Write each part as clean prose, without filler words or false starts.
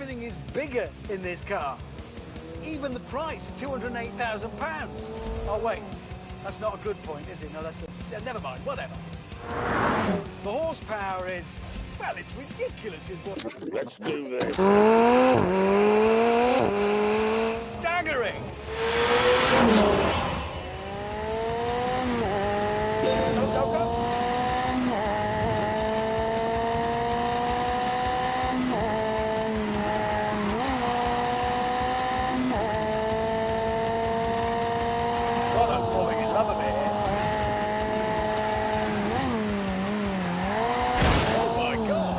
Everything is bigger in this car. Even the price, £208,000. Oh, wait. That's not a good point, is it? No, that's never mind, whatever. The horsepower is, well, it's ridiculous, is what... Let's do this. Staggering! Go, go, go! God, I'm falling in love a bit here. Oh my God!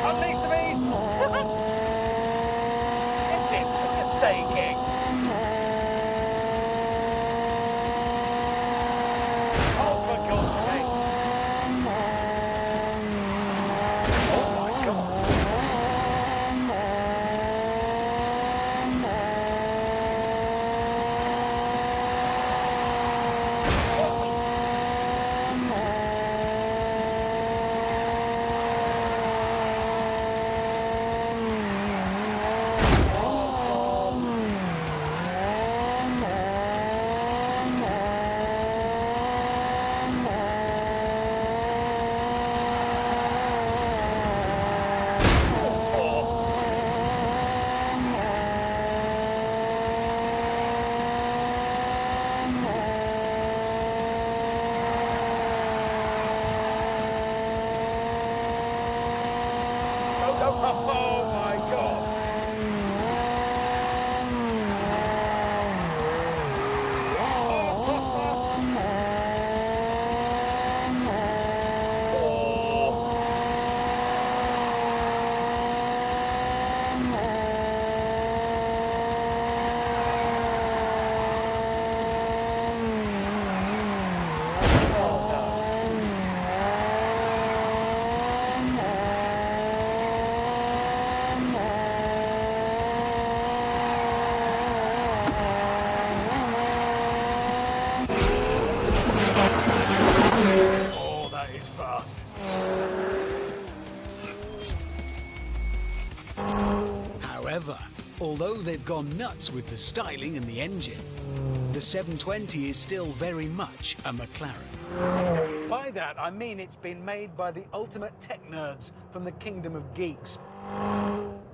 Unleash the beast! This is breathtaking! Oh, for God's sake! Oh my God! Oh my God! Oh, that is fast. However, although they've gone nuts with the styling and the engine, the 720 is still very much a McLaren. By that, I mean it's been made by the ultimate tech nerds from the kingdom of geeks.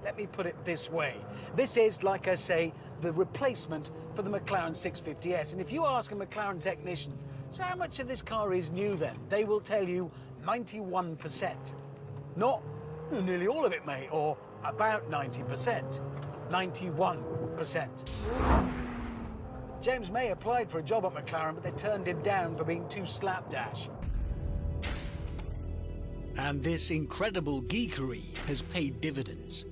Let me put it this way. This is, like I say, the replacement for the McLaren 650S. And if you ask a McLaren technician, so how much of this car is new then? They will tell you 91%. Not nearly all of it, mate, or about 90%. 91%. James May applied for a job at McLaren, but they turned him down for being too slapdash. And this incredible geekery has paid dividends.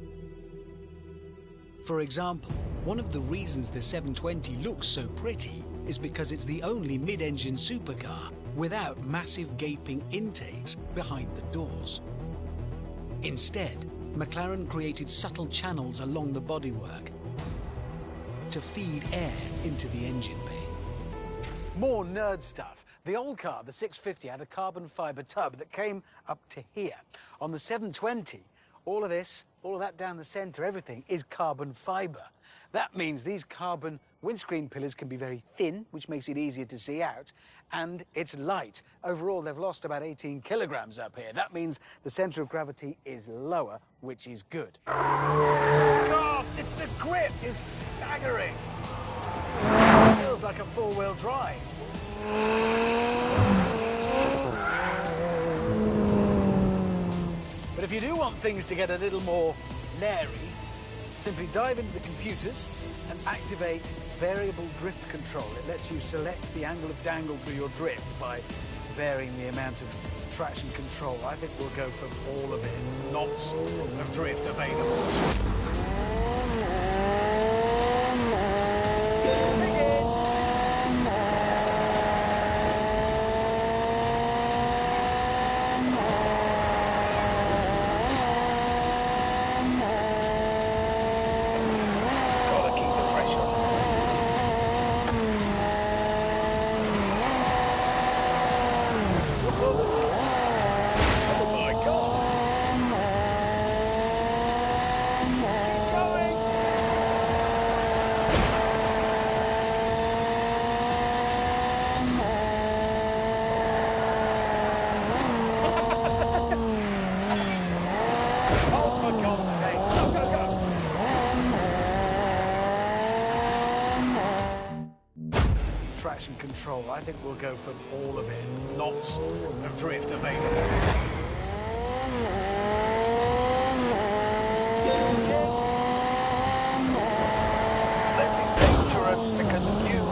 For example, one of the reasons the 720 looks so pretty is because it's the only mid-engine supercar without massive gaping intakes behind the doors. Instead, McLaren created subtle channels along the bodywork to feed air into the engine bay. More nerd stuff. The old car, the 650, had a carbon fibre tub that came up to here. On the 720, all of that down the centre, everything is carbon fibre. That means these carbon windscreen pillars can be very thin, which makes it easier to see out, and it's light. Overall, they've lost about 18 kilograms up here. That means the centre of gravity is lower, which is good. God, it's the grip is staggering. It feels like a four-wheel drive. But if you do want things to get a little more leery, simply dive into the computers and activate variable drift control. It lets you select the angle of dangle through your drift by varying the amount of traction control. I think we'll go for all of it. Lots of drift available. Traction control. I think we'll go for all of it. Lots of drift available. This is dangerous because of you.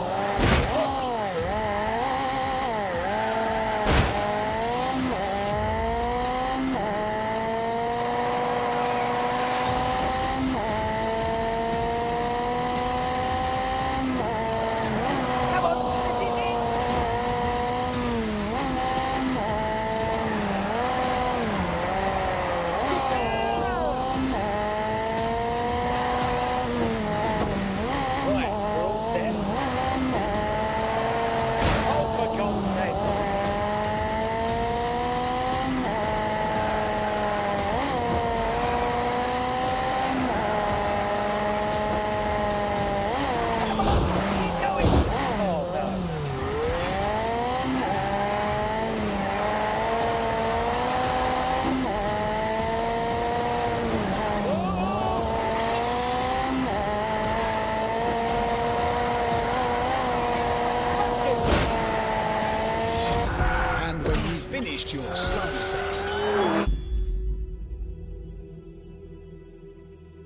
Finished your slugfest,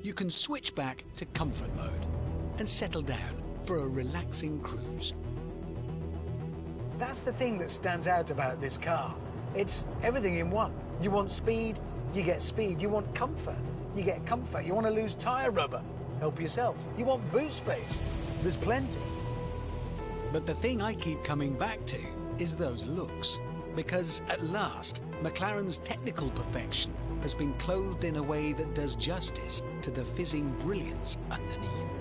you can switch back to comfort mode and settle down for a relaxing cruise. That's the thing that stands out about this car. It's everything in one. You want speed, you get speed. You want comfort, you get comfort. You want to lose tyre rubber, help yourself. You want boot space, there's plenty. But the thing I keep coming back to is those looks. Because at last, McLaren's technical perfection has been clothed in a way that does justice to the fizzing brilliance underneath.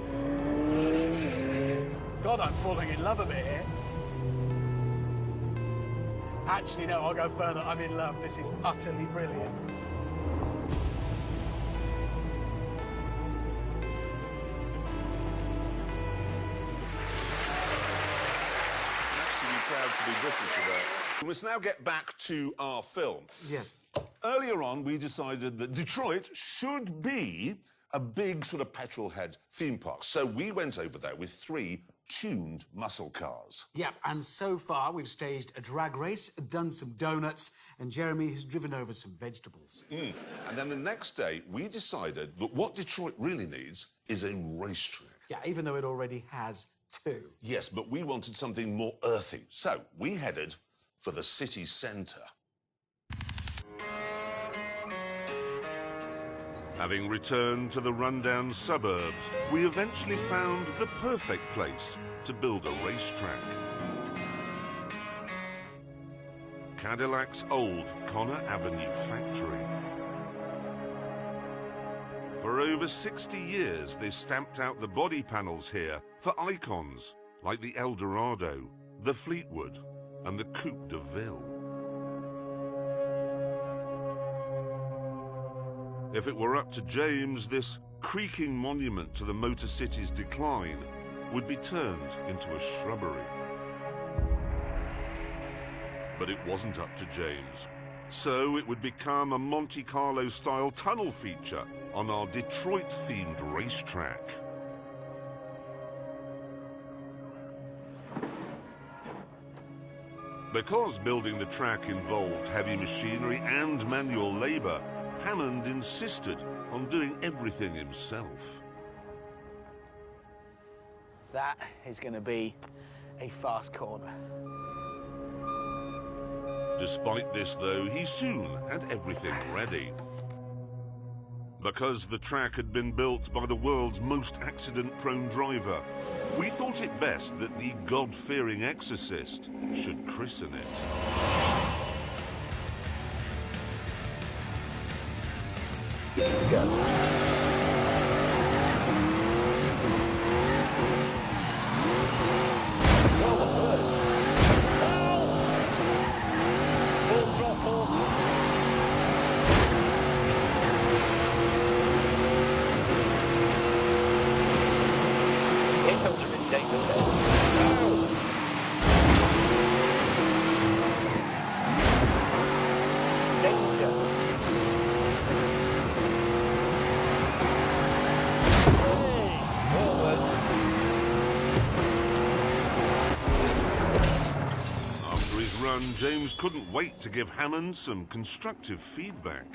God, I'm falling in love a bit here. Actually, no, I'll go further. I'm in love. This is utterly brilliant. Proud to be British today. We must now get back to our film. Yes. Earlier on, we decided that Detroit should be a big sort of petrol-head theme park. So we went over there with 3 tuned muscle cars. Yep, and so far we've staged a drag race, done some donuts, and Jeremy has driven over some vegetables. And then the next day, we decided that what Detroit really needs is a racetrack. Yeah, even though it already has 2. Yes, but we wanted something more earthy. So we headed for the city centre. Having returned to the rundown suburbs, we eventually found the perfect place to build a racetrack. Cadillac's old Connor Avenue factory. For over 60 years, they stamped out the body panels here for icons like the Eldorado, the Fleetwood, and the Coupe de Ville. If it were up to James, this creaking monument to the Motor City's decline would be turned into a shrubbery. But it wasn't up to James. So it would become a Monte Carlo-style tunnel feature on our Detroit-themed racetrack. Because building the track involved heavy machinery and manual labor, Hammond insisted on doing everything himself. That is going to be a fast corner. Despite this, though, he soon had everything ready. Because the track had been built by the world's most accident-prone driver, we thought it best that the God-fearing exorcist should christen it. Let's go. James couldn't wait to give Hammond some constructive feedback.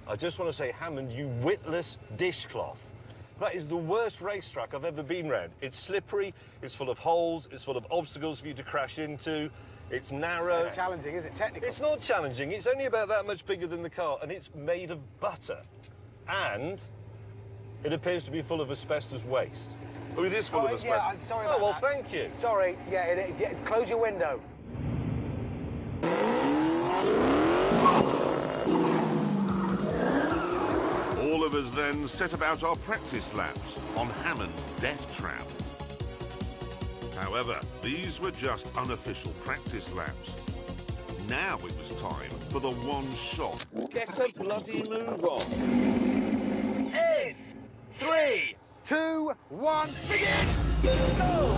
I just want to say, Hammond, you witless dishcloth. That is the worst racetrack I've ever been round. It's slippery, it's full of holes, it's full of obstacles for you to crash into, it's narrow. It's challenging, is it? Technical? It's not challenging, it's only about that much bigger than the car, and it's made of butter. And it appears to be full of asbestos waste. Oh, it is full of asbestos? Yeah, I'm sorry about that. Oh, well, that. thank you. Sorry, close your window. All of us then set about our practice laps on Hammond's death trap. However, these were just unofficial practice laps. Now it was time for the one shot. Get a bloody move on. In 3, 2, 1, begin! Go!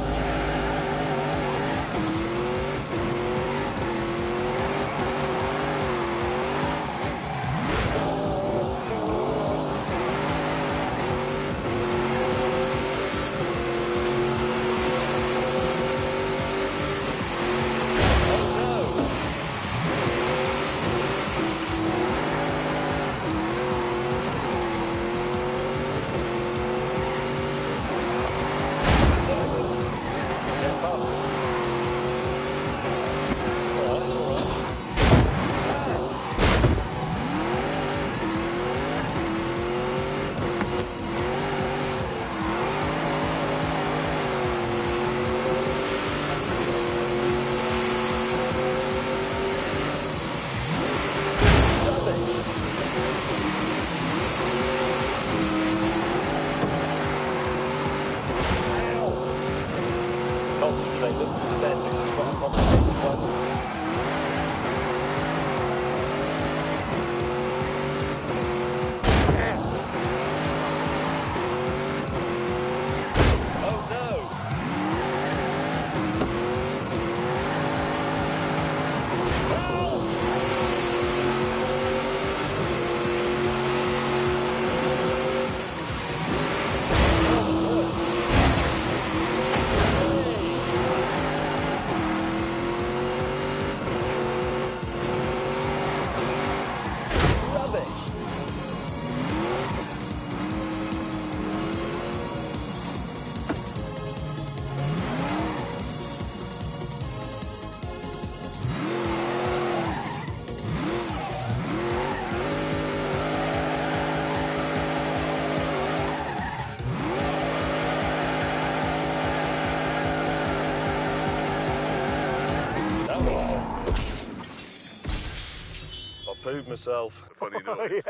Proved myself. Funny noise.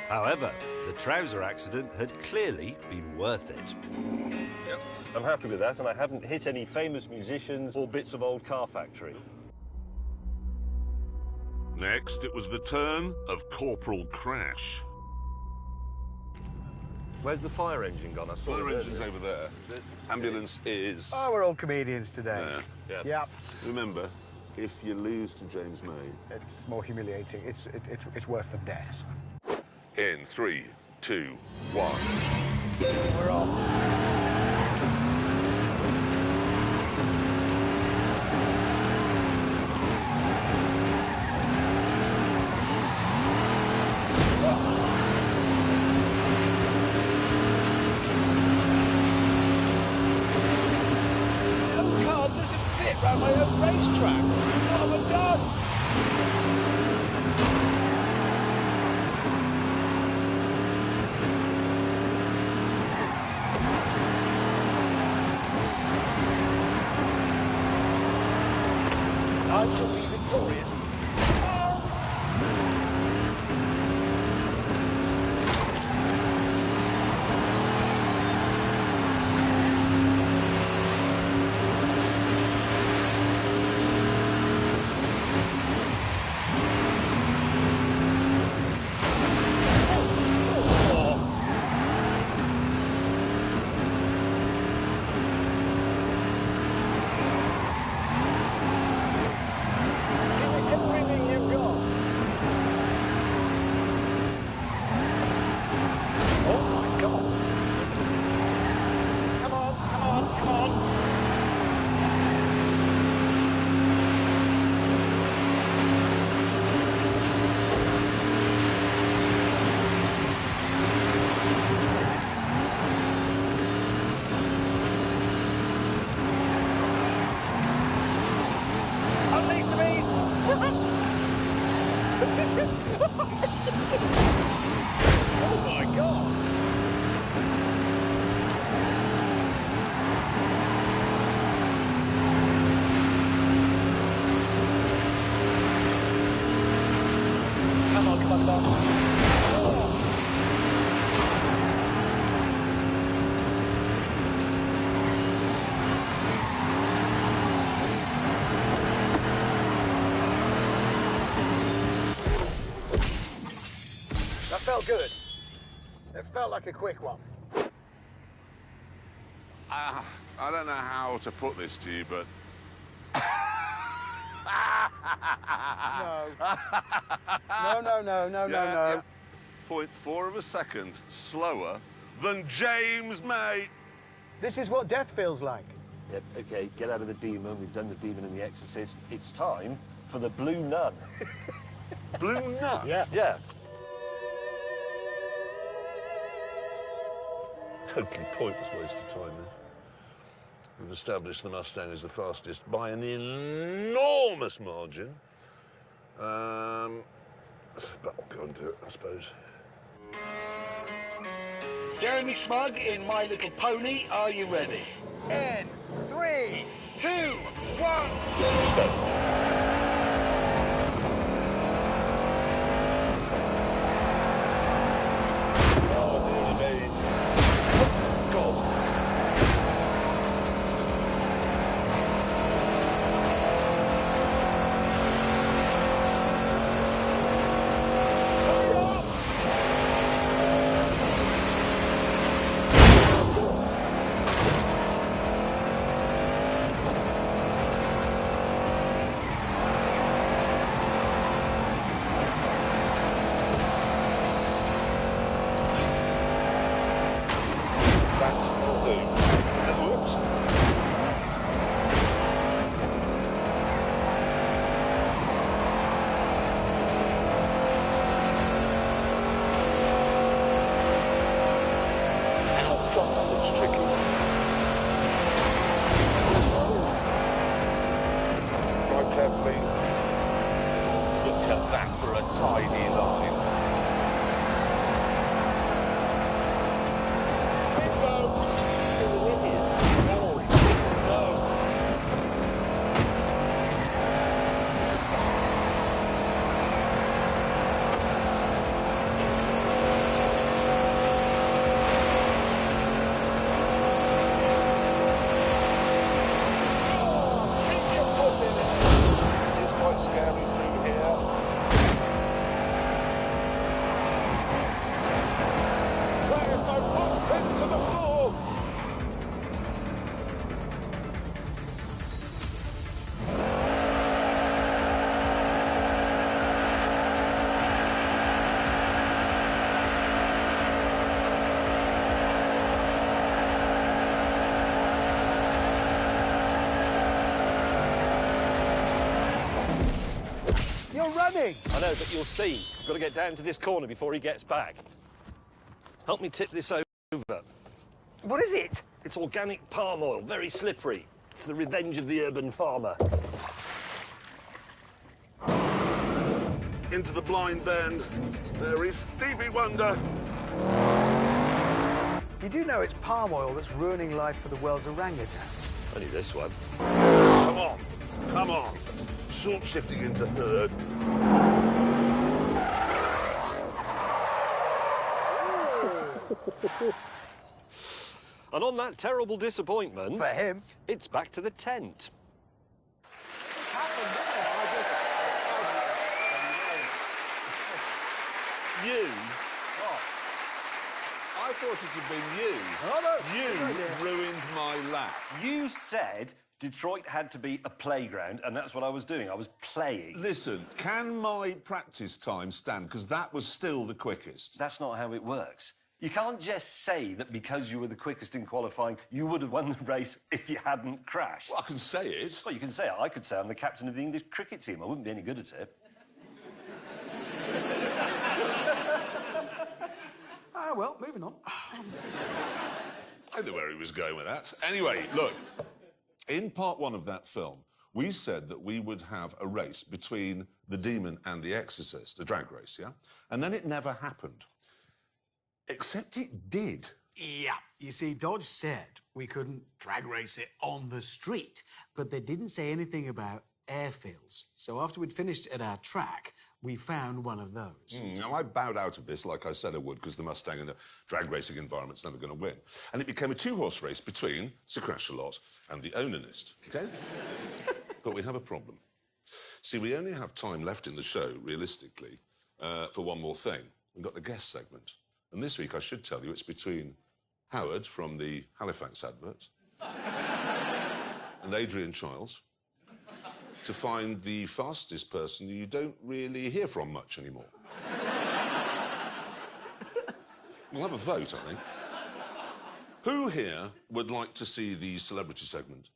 However, the trouser accident had clearly been worth it. Yep. I'm happy with that, and I haven't hit any famous musicians or bits of old car factory. Next, it was the turn of Corporal Crash. Where's the fire engine gone? I saw Fire it engine's earlier. over there. Ambulance is... Oh, we're all comedians today. there. Yeah. Yep. Remember, if you lose to James May... It's more humiliating. It's worse than death. In 3, 2, 1... We're off. Oh my God! Come on, come on, come on. That felt good. It felt like a quick one. I don't know how to put this to you, but... No. Yeah. 0.4 of a second slower than James, mate. This is what death feels like. Yep, OK, get out of the demon. We've done the demon and the exorcist. It's time for the blue nun. Blue nut? Yeah. Totally pointless waste of time there. We've established the Mustang is the fastest by an enormous margin. But I'll go and do it, I suppose. Jeremy Smug in My Little Pony, are you ready? In 3, 2, 1. Look at that for a tiny line. You're running! I know, but you'll see. I've got to get down to this corner before he gets back. Help me tip this over. What is it? It's organic palm oil, very slippery. It's the revenge of the urban farmer. Into the blind bend. There is Stevie Wonder. You do know it's palm oil that's ruining life for the world's orangutan. Only this one. Come on, come on. Short shifting into third. And on that terrible disappointment... For him. It's back to the tent. You? What? I thought it had been you. Oh, no. You ruined my lap. You said Detroit had to be a playground, and that's what I was doing. I was playing. Listen, can my practice time stand? Because that was still the quickest. That's not how it works. You can't just say that because you were the quickest in qualifying, you would have won the race if you hadn't crashed. Well, I can say it. Well, you can say it. I could say I'm the captain of the English cricket team. I wouldn't be any good at it. Well, moving on. I know where he was going with that. Anyway, look, in part one of that film, we said that we would have a race between The Demon and the Exorcist, a drag race, yeah? And then it never happened. Except it did. Yeah, you see, Dodge said we couldn't drag race it on the street, but they didn't say anything about airfields. So after we'd finished at our track, we found one of those. Now, I bowed out of this like I said I would, because the Mustang in the drag racing environment's never going to win. And it became a two-horse race between Sir Crash-A-Lot and the Onanist, OK? But we have a problem. See, we only have time left in the show, realistically, for one more thing. We've got the guest segment. And this week, I should tell you, it's between Howard from the Halifax advert and Adrian Childs to find the fastest person you don't really hear from much anymore. We'll have a vote, I think. Who here would like to see the celebrity segment?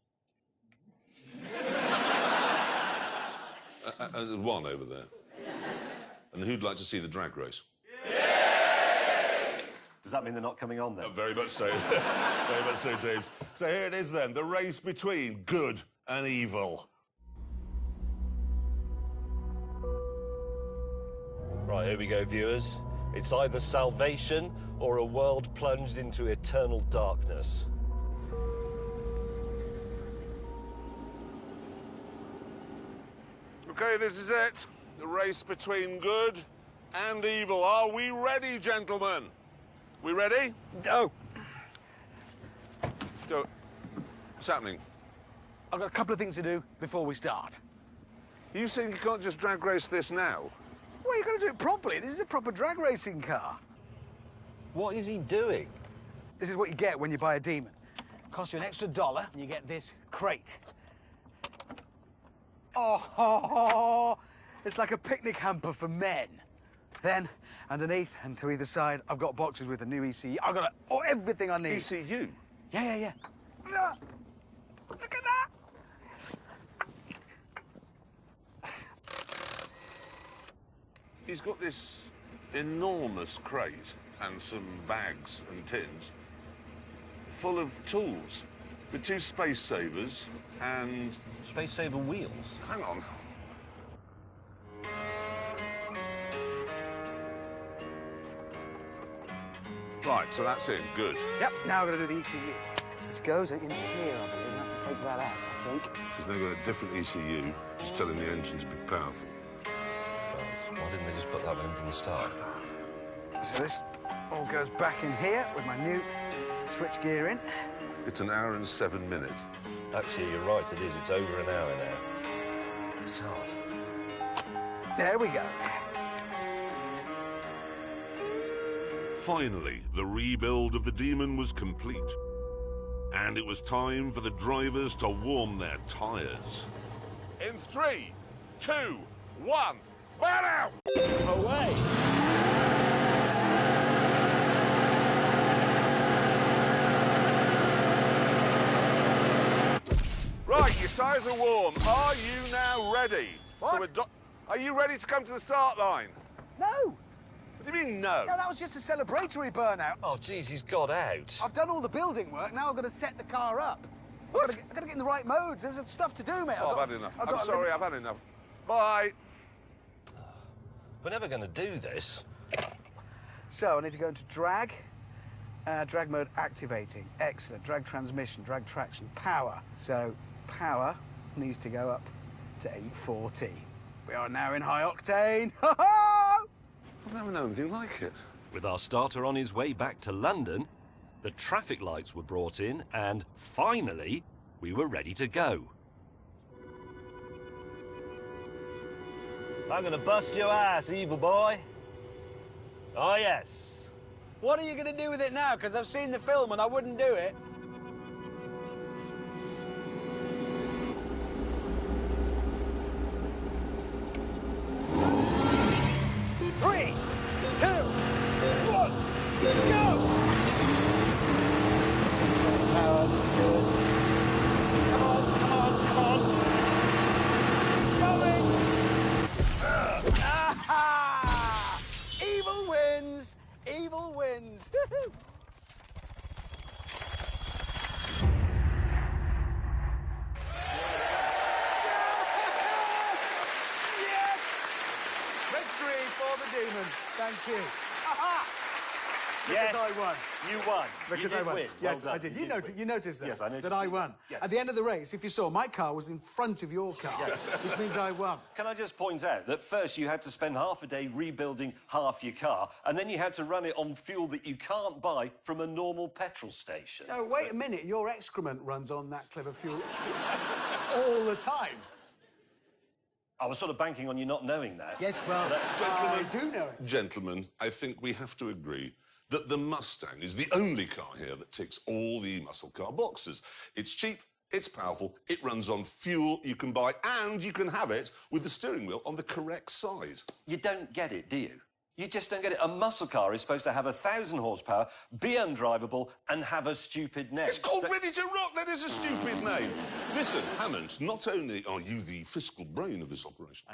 One over there. And who'd like to see the drag race? Does that mean they're not coming on then? Very much so. Very much so, James. So here it is then, the race between good and evil. Right, here we go, viewers. It's either salvation or a world plunged into eternal darkness. OK, this is it. The race between good and evil. Are we ready, gentlemen? We ready? No. Go. What's happening? I've got a couple of things to do before we start. You saying you can't just drag race this now? Well, you've got to do it properly. This is a proper drag racing car. What is he doing? This is what you get when you buy a Demon. Costs you an extra $1 and you get this crate. Oh, it's like a picnic hamper for men. Then, underneath and to either side, I've got boxes with a new ECU. I've got everything I need. ECU? Yeah. Look at that! He's got this enormous crate and some bags and tins full of tools with 2 space savers and... Space Saver wheels? Hang on. Right, so that's it. Good. Yep, now I've got to do the ECU, which goes in here, I believe. I have to take that out, I think. She's now got a different ECU. She's telling the engine to be powerful. Right. Why didn't they just put that one in from the start? So this all goes back in here with my new switch gear in. It's 1 hour and 7 minutes. Actually, you're right, it is. It's over an hour now. It's hard. There we go. Finally, the rebuild of the Demon was complete. And it was time for the drivers to warm their tyres. In 3, 2, 1, burn out! Away! Right, your tyres are warm. Are you now ready? What? So are you ready to come to the start line? No! What do you mean, no? No, that was just a celebratory burnout. Oh, geez, he's got out. I've done all the building work, now I've got to set the car up. What? I've got to get in the right modes. There's stuff to do, mate. Oh, I've had enough. I'm sorry, I've had enough. Bye. We're never going to do this. So, I need to go into drag. Drag mode activating. Excellent. Drag transmission, drag traction, power. So, power needs to go up to 840. We are now in high octane. Ha-ha! I've never known anything like it. With our starter on his way back to London, the traffic lights were brought in and, finally, we were ready to go. I'm going to bust your ass, evil boy. Oh, yes. What are you going to do with it now? Because I've seen the film and I wouldn't do it. Three, 2, 1, go! Power, good. Come on. Going! Ah! Evil wins! Evil wins! Yes! Victory for the demon. Thank you. Aha! Yes, Because I won. You won. Because you did I won. win. Yes, Well I done. did. You noticed that? Yes, I noticed that I you. won. Yes. At the end of the race, if you saw, my car was in front of your car, which means I won. Can I just point out that first you had to spend half a day rebuilding half your car, and then you had to run it on fuel that you can't buy from a normal petrol station. No, wait a minute. Your excrement runs on that clever fuel all the time. I was sort of banking on you not knowing that. Yes, well, Gentlemen, I do know it. Gentlemen, I think we have to agree that the Mustang is the only car here that ticks all the muscle car boxes. It's cheap, it's powerful, it runs on fuel you can buy, and you can have it with the steering wheel on the correct side. You don't get it, do you? You just don't get it. A muscle car is supposed to have 1,000 horsepower, be undrivable, and have a stupid name. It's called Ready to Rock. That is a stupid name. Listen, Hammond, not only are you the fiscal brain of this operation,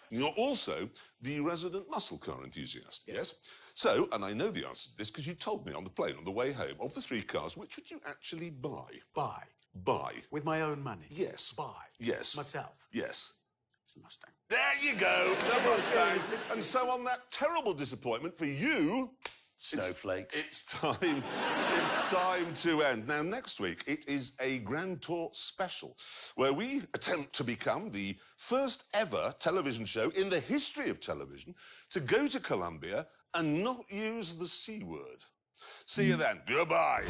you're also the resident muscle car enthusiast, yes? So, and I know the answer to this because you told me on the plane on the way home, of the three cars, which would you actually buy? Buy. Buy. With my own money. Yes. Buy. Yes. Myself. Yes. It's a Mustang. There you go, the Mustang. And so on that terrible disappointment for you... Snowflakes. It's time to end. Now, next week, it is a Grand Tour special, where we attempt to become the first ever television show in the history of television to go to Colombia and not use the C word. See you then. Goodbye.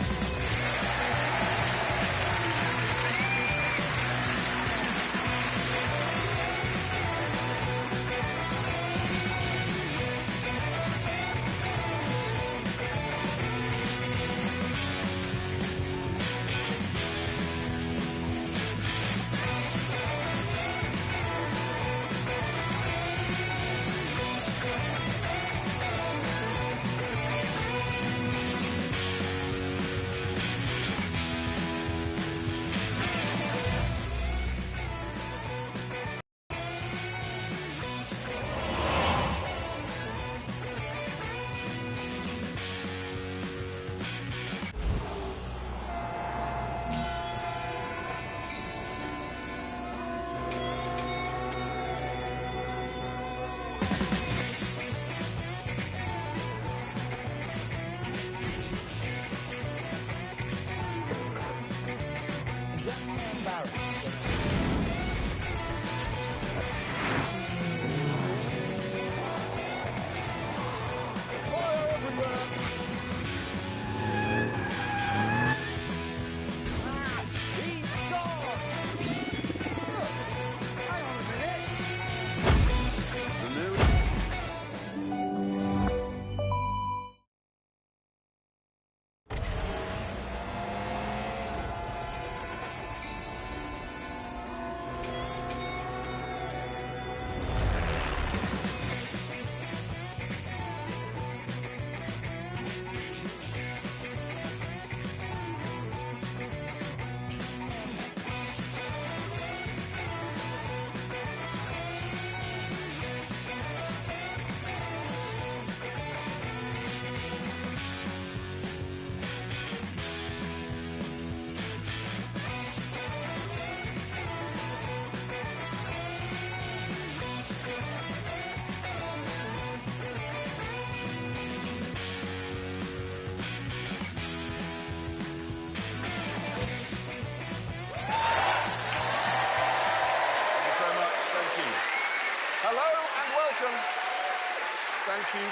Thank you.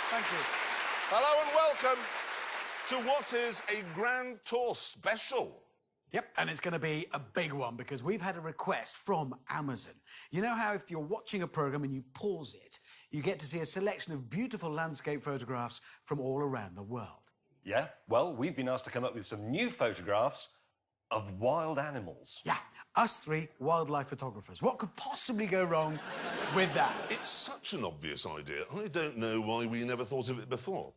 Thank you. Hello and welcome to what is a Grand Tour special. Yep, and it's going to be a big one because we've had a request from Amazon. You know how if you're watching a program and you pause it, you get to see a selection of beautiful landscape photographs from all around the world. Yeah, well, we've been asked to come up with some new photographs of wild animals. Yeah, us three wildlife photographers. What could possibly go wrong with that? It's such an obvious idea. I don't know why we never thought of it before.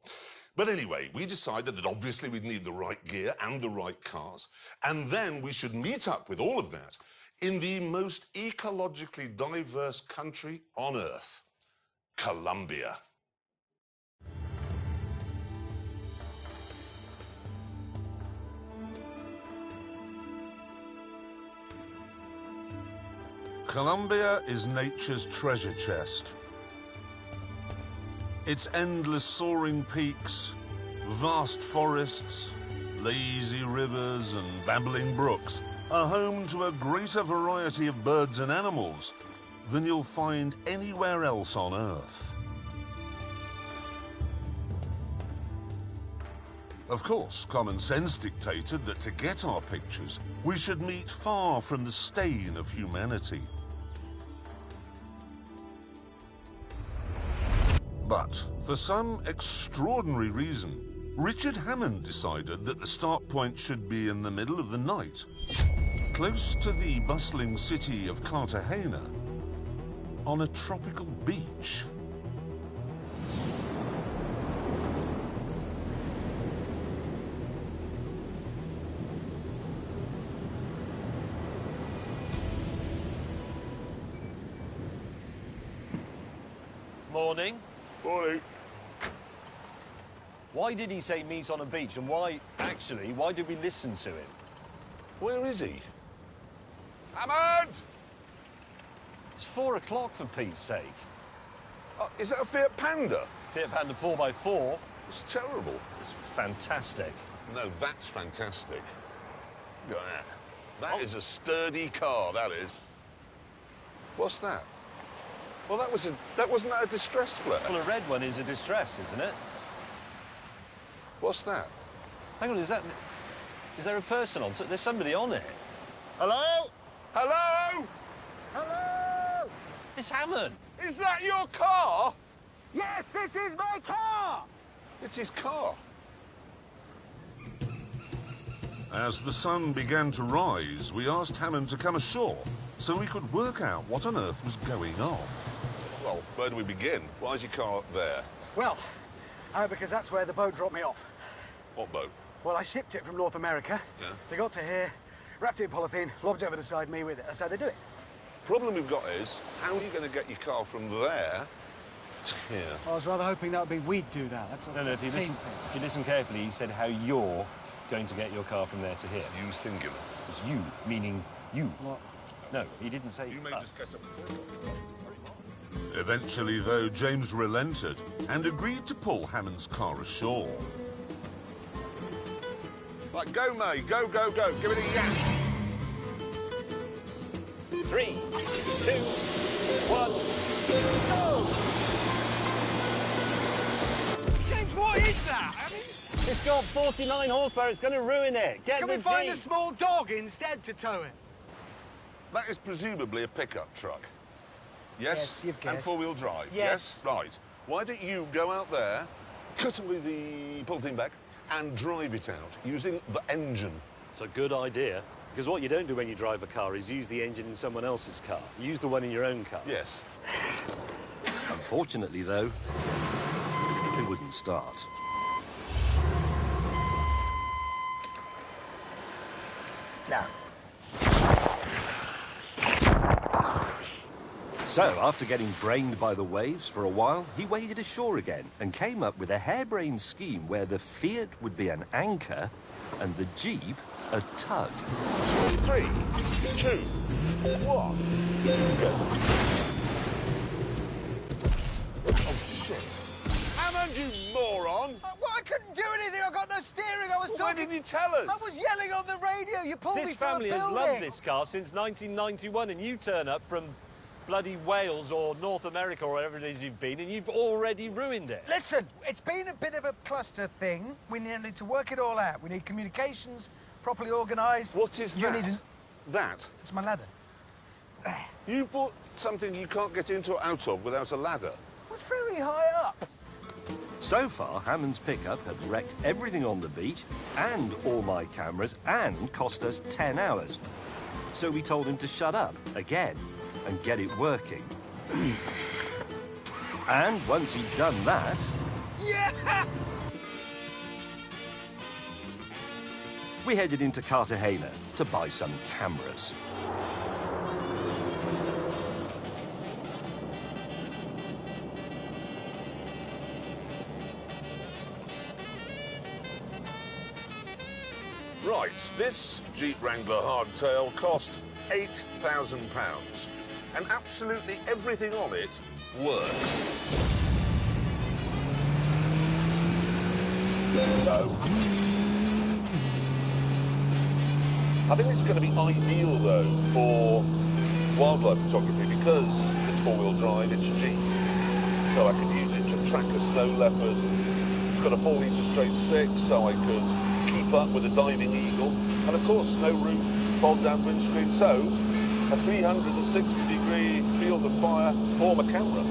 But anyway, we decided that obviously we'd need the right gear and the right cars, and then we should meet up with all of that in the most ecologically diverse country on Earth, Colombia. Colombia is nature's treasure chest. Its endless soaring peaks, vast forests, lazy rivers and babbling brooks are home to a greater variety of birds and animals than you'll find anywhere else on Earth. Of course, common sense dictated that to get our pictures, we should meet far from the stain of humanity. But, for some extraordinary reason, Richard Hammond decided that the start point should be in the middle of the night, close to the bustling city of Cartagena, on a tropical beach. Morning. Morning. Why did he say meet on a beach, and why did we listen to him? Where is he? Hammond! It's 4 o'clock, for Pete's sake. Oh, is that a Fiat Panda? Fiat Panda 4x4. It's terrible. It's fantastic. No, that's fantastic. Look at that. That is a sturdy car, that is. What's that? Well, wasn't that a distressed flare? Well, a red one is a distress, isn't it? What's that? Hang on, is there a person on? There's somebody on it. Hello? Hello? Hello! It's Hammond. Is that your car? Yes, this is my car! It's his car. As the sun began to rise, we asked Hammond to come ashore so we could work out what on earth was going on. Well, where do we begin? Why is your car up there? Well, because that's where the boat dropped me off. What boat? Well, I shipped it from North America. Yeah. They got to here, wrapped it in polythene, lobbed it over the side me with it. That's how they do it. Problem we've got is, how are you going to get your car from there to here? I was rather hoping that would be we'd do that. That's No, if you listen carefully, he said how you're going to get your car from there to here. You singular. It's you, meaning you. What? No, he didn't say You may us. just get a... Eventually, though, James relented and agreed to pull Hammond's car ashore. Right, go, mate. Go, go, go. Give it a yak. 3, 2, 1, go! James, what is that? I mean, It's got 49 horsepower. It's going to ruin it. Get can the we find Jeep. a small dog instead to tow it? That is presumably a pickup truck. Yes? Yes, you've And guessed. four-wheel drive. Yes. Right. Why don't you go out there, cut away the polythene back, and drive it out using the engine? It's a good idea. Because what you don't do when you drive a car is use the engine in someone else's car. Use the one in your own car. Yes. Unfortunately, though, it wouldn't start. No. So, after getting brained by the waves for a while, he waded ashore again and came up with a harebrained scheme where the Fiat would be an anchor and the Jeep a tug. 3, 2, 1, go. Oh, shit. Hammond, you moron! Well, I couldn't do anything. I got no steering. I was Why talking. didn't you tell us? I was yelling on the radio. You pulled me This from family a has building. loved this car since 1991, and you turn up from bloody Wales or North America or wherever it is you've been, and you've already ruined it. Listen, it's been a bit of a cluster thing. We need to work it all out. We need communications properly organised. What is You that? need That? It's my ladder. You bought something you can't get into or out of without a ladder. It's very high up. So far, Hammond's pickup had wrecked everything on the beach and all my cameras and cost us 10 hours. So we told him to shut up again and get it working. And once he'd done that, Yeah! we headed into Cartagena to buy some cameras. Right, this Jeep Wrangler hardtail cost £8,000. And absolutely everything on it works. So, I think it's going to be ideal though for wildlife photography because it's four-wheel drive, it's Jeep, so I could use it to track a snow leopard. It's got a 4-litre straight 6, so I could keep up with a diving eagle, and of course no roof, fold down windscreen, so a 360-degree field of fire for my camera.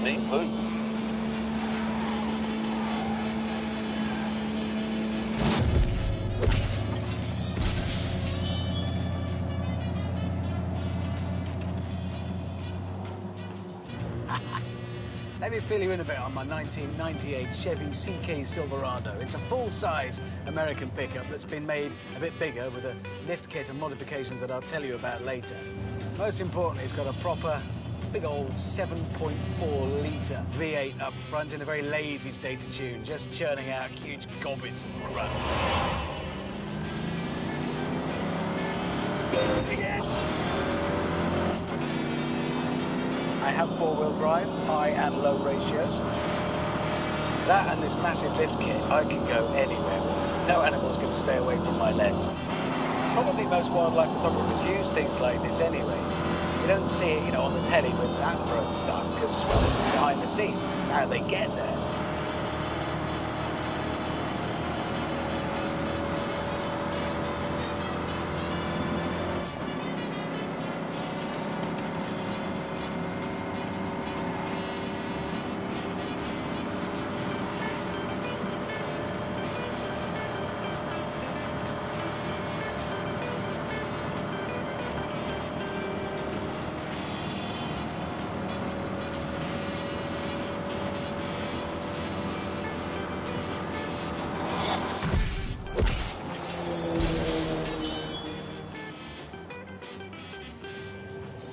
Neat move. Let me fill you in a bit on my 1998 Chevy CK Silverado. It's a full-size American pickup that's been made a bit bigger with a lift kit and modifications that I'll tell you about later. Most importantly, it's got a proper big old 7.4-litre V8 up front in a very lazy state of tune, just churning out huge gobbets of grunt. I have four-wheel drive, high and low ratios. That and this massive lift kit, I can go anywhere. No animals can stay away from my legs. Probably most wildlife photographers use things like this anyway. You don't see it, you know, on the telly with that and stuff, because, well, this is behind the scenes. This is how they get there.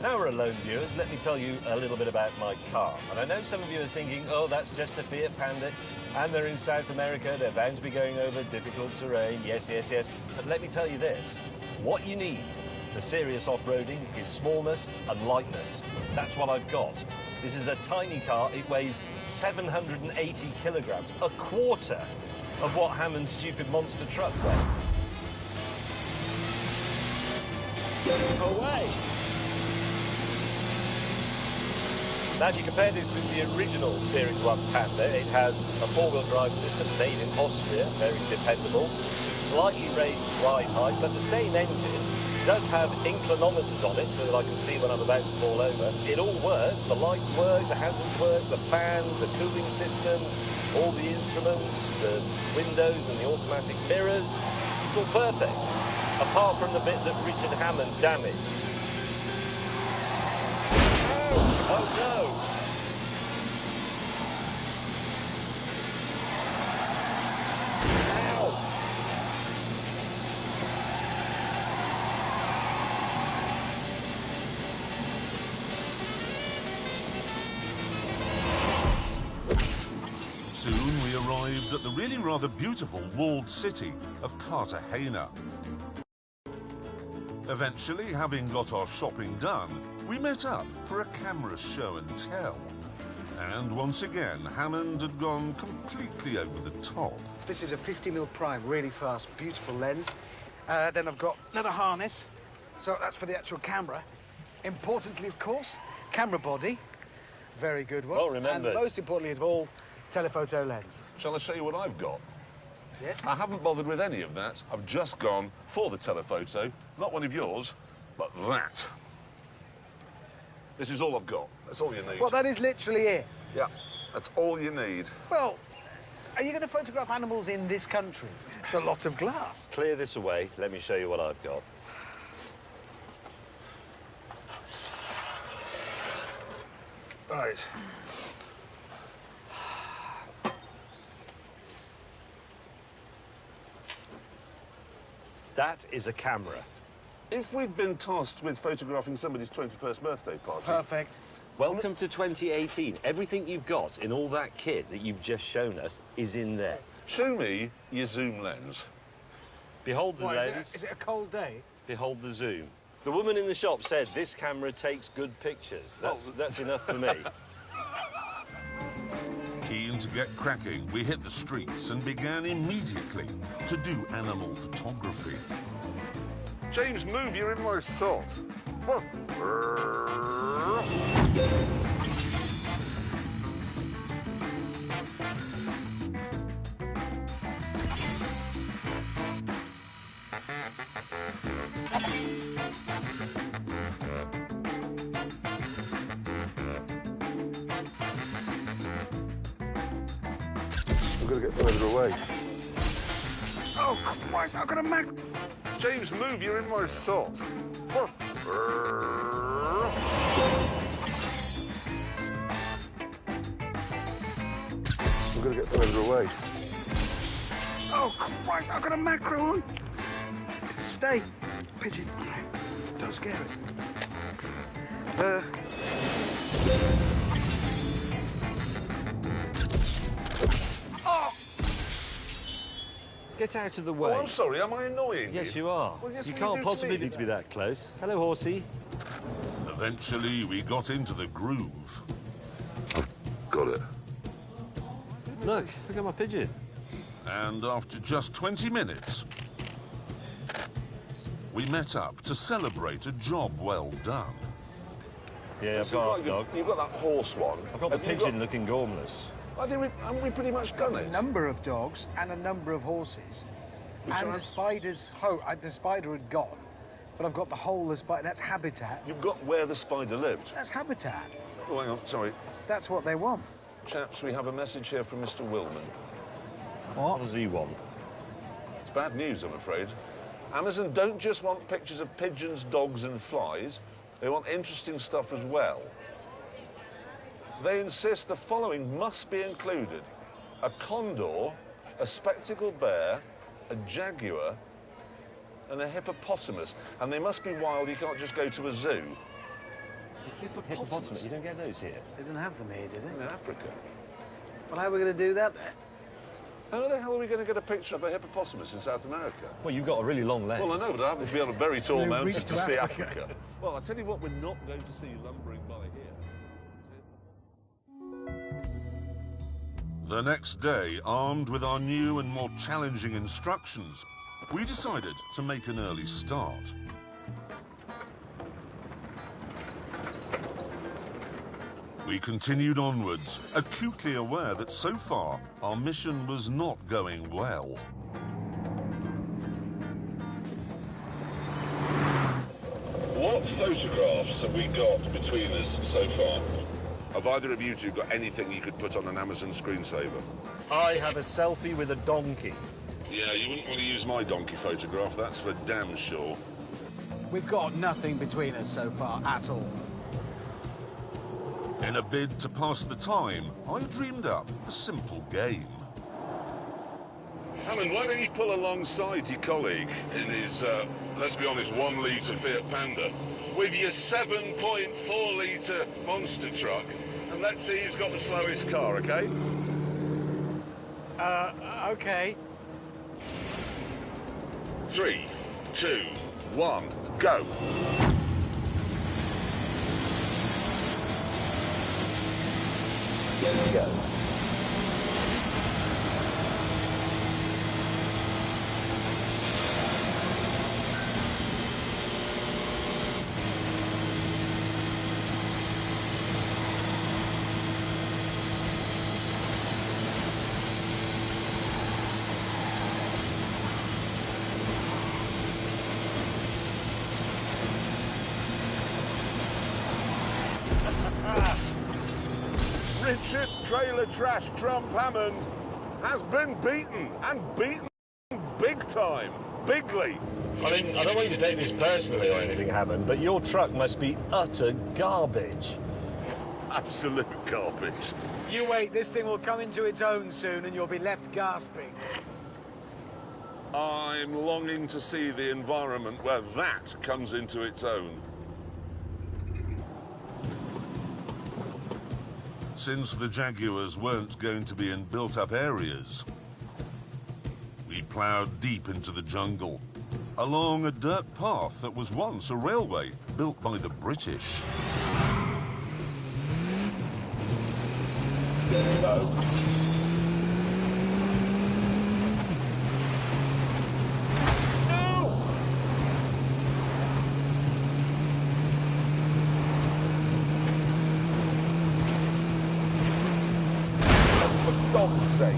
Now we're alone, viewers, let me tell you a little bit about my car. And I know some of you are thinking, oh, that's just a Fiat Panda, and they're in South America, they're bound to be going over difficult terrain, yes, yes, yes. But let me tell you this, what you need for serious off-roading is smallness and lightness. That's what I've got. This is a tiny car, it weighs 780 kilograms, a quarter of what Hammond's stupid monster truck weighed. Away! Now, if you compare this with the original Series 1 Panda, it has a four-wheel drive system made in Austria, very dependable, slightly raised ride height, but the same engine does have inclinometers on it so that I can see when I'm about to fall over. It all works, the lights work, the hazards work, the fan, the cooling system, all the instruments, the windows and the automatic mirrors, it's all perfect, apart from the bit that Richard Hammond damaged. Oh no! Ow! Soon we arrived at the really rather beautiful walled city of Cartagena. Eventually, having got our shopping done, we met up for a camera show and tell. And once again, Hammond had gone completely over the top. This is a 50mm prime, really fast, beautiful lens. Then I've got another harness, so that's for the actual camera. Importantly, of course, camera body, very good one. Well remembered. And most importantly of all, telephoto lens. Shall I show you what I've got? Yes? I haven't bothered with any of that. I've just gone for the telephoto, not one of yours, but that. This is all I've got. That's all you need. Well, that is literally it. Yeah, that's all you need. Well, are you going to photograph animals in this country? It's a lot of glass. Clear this away, let me show you what I've got. Right. That is a camera. if we'd been tasked with photographing somebody's 21st birthday party... Perfect. Welcome to 2018. Everything you've got in all that kit that you've just shown us is in there. Show me your zoom lens. Behold the What, lens. is it a cold day? Behold the zoom. The woman in the shop said this camera takes good pictures. That's enough for me. Keen to get cracking, we hit the streets and began immediately to do animal photography. James, move, you're in my shot. I've got to get further away. Oh, Christ, I've got a mag... James, move, you're in my shot. I've got to get further away. Oh, Christ, I've got a macro on. Stay, pigeon. Don't scare it. Oh! Get out of the way. Oh, I'm sorry, am I annoying Yes, you? you are. Well, yes, you what can't you do to possibly me. need to be that close. Hello, horsey. Eventually, we got into the groove. Got it. Look at my pigeon. And after just 20 minutes, we met up to celebrate a job well done. Yeah, I've got a dog. You've got that horse one. I've got the pigeon looking gormless. I think haven't we pretty much done A it? number of dogs and a number of horses. Which and I- the spider's... the spider had gone, but I've got the whole of the spider. That's habitat. You've got where the spider lived. That's habitat. Oh, hang on, sorry. That's what they want. Chaps, we have a message here from Mr. Willman. What does he want? It's bad news, I'm afraid. Amazon don't just want pictures of pigeons, dogs and flies. They want interesting stuff as well. They insist the following must be included: a condor, a spectacled bear, a jaguar, and a hippopotamus. And they must be wild, you can't just go to a zoo. Hippopotamus. You don't get those here. They didn't have them here, did they? In Africa. Well, how are we going to do that then? How the hell are we going to get a picture of a hippopotamus in South America? Well, you've got a really long lens. Well, I know, but I happen to be on a very tall We've mountain reached to to see Africa. Africa. Well, I'll tell you what we're not going to see lumbering by here. The next day, armed with our new and more challenging instructions, we decided to make an early start. We continued onwards, acutely aware that so far our mission was not going well. What photographs have we got between us so far? Have either of you two got anything you could put on an Amazon screensaver? I have a selfie with a donkey. Yeah, you wouldn't want to use my donkey photograph, that's for damn sure. We've got nothing between us so far at all. In a bid to pass the time, I dreamed up a simple game. Alan, why don't you pull alongside your colleague in his, let's be honest, 1 litre Fiat Panda with your 7.4 litre monster truck, and let's see who's got the slowest car, okay? Okay. 3, 2, 1, go. Go. Richard Trailer Trash Trump Hammond has been beaten, and beaten big time, bigly. I mean, I don't want you to take this personally or anything, Hammond, but your truck must be utter garbage. Absolute garbage. You wait, this thing will come into its own soon and you'll be left gasping. I'm longing to see the environment where that comes into its own. Since the Jaguars weren't going to be in built-up areas, we ploughed deep into the jungle, along a dirt path that was once a railway built by the British. For God's sake.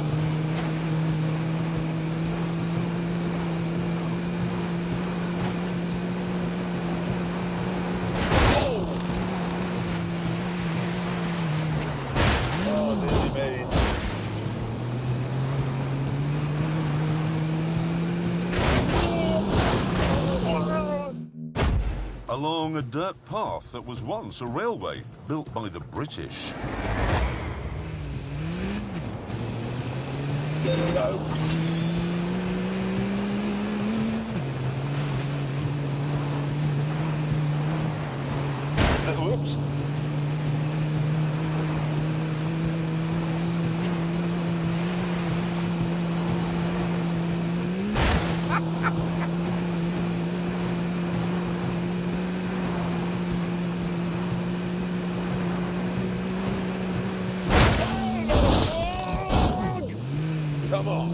Along a dirt path that was once a railway built by the British. Whoops. Come on.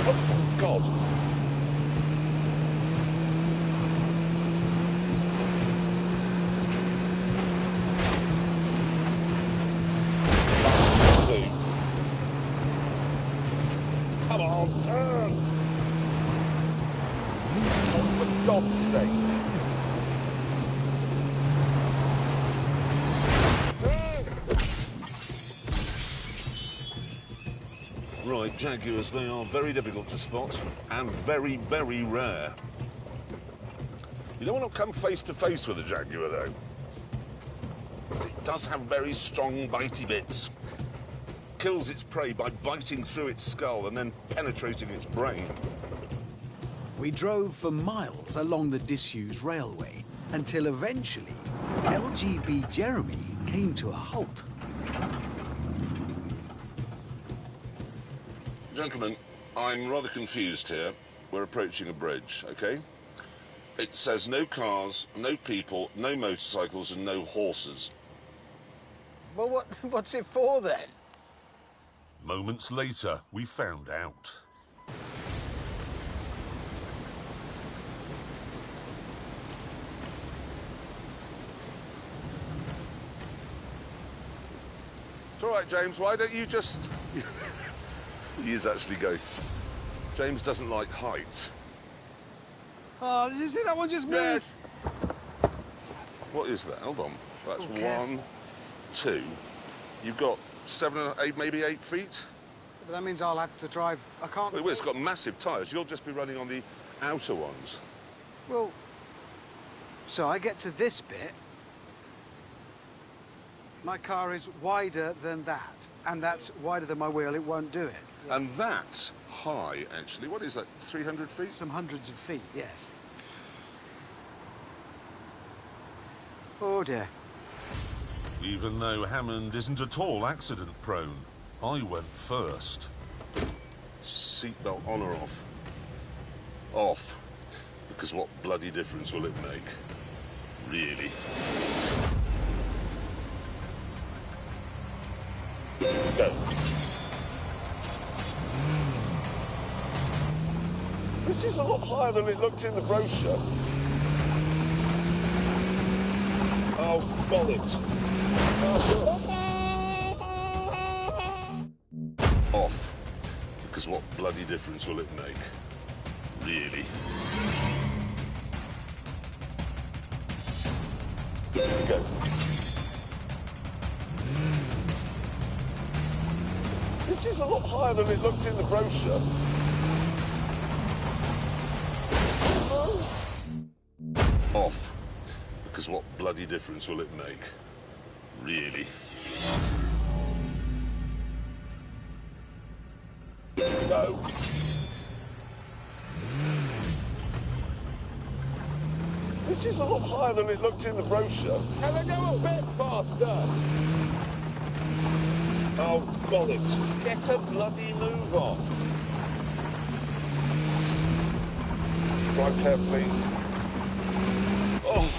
Oh, God. Come on, turn! Oh, for God's sake. Right, Jaguars, they are very difficult to spot and very, very rare. You don't want to come face to face with a Jaguar, though. 'Cause it does have very strong bitey bits. Kills its prey by biting through its skull and then penetrating its brain. We drove for miles along the disused railway until eventually LGB Jeremy came to a halt. Gentlemen, I'm rather confused here. We're approaching a bridge, okay? It says no cars, no people, no motorcycles, and no horses. Well, what's it for then? Moments later, we found out. It's all right, James. Why don't you just... He is actually going... James doesn't like heights. Oh, did you see that one just moved? Yes. What is that? Hold on. That's Oh, careful. 1, 2. You've got 7, 8, maybe 8 feet. But that means I'll have to drive. I can't. Well, it's got massive tyres. You'll just be running on the outer ones. Well, so I get to this bit. My car is wider than that, and that's wider than my wheel. It won't do it. And that's high, actually. What is that, 300 feet? Some hundreds of feet, yes. Oh dear. Even though Hammond isn't at all accident-prone, I went first. Seatbelt on or off? Off. Because what bloody difference will it make? Really? Go. This is a lot higher than it looked in the brochure. Oh, bollocks. Off. Because what bloody difference will it make? Really? Go. This is a lot higher than it looked in the brochure. Off. Because what bloody difference will it make? Really? Go. This is a lot higher than it looked in the brochure. Can I go a bit faster? Oh, bollocks. Get a bloody move on. Drive carefully. Oh.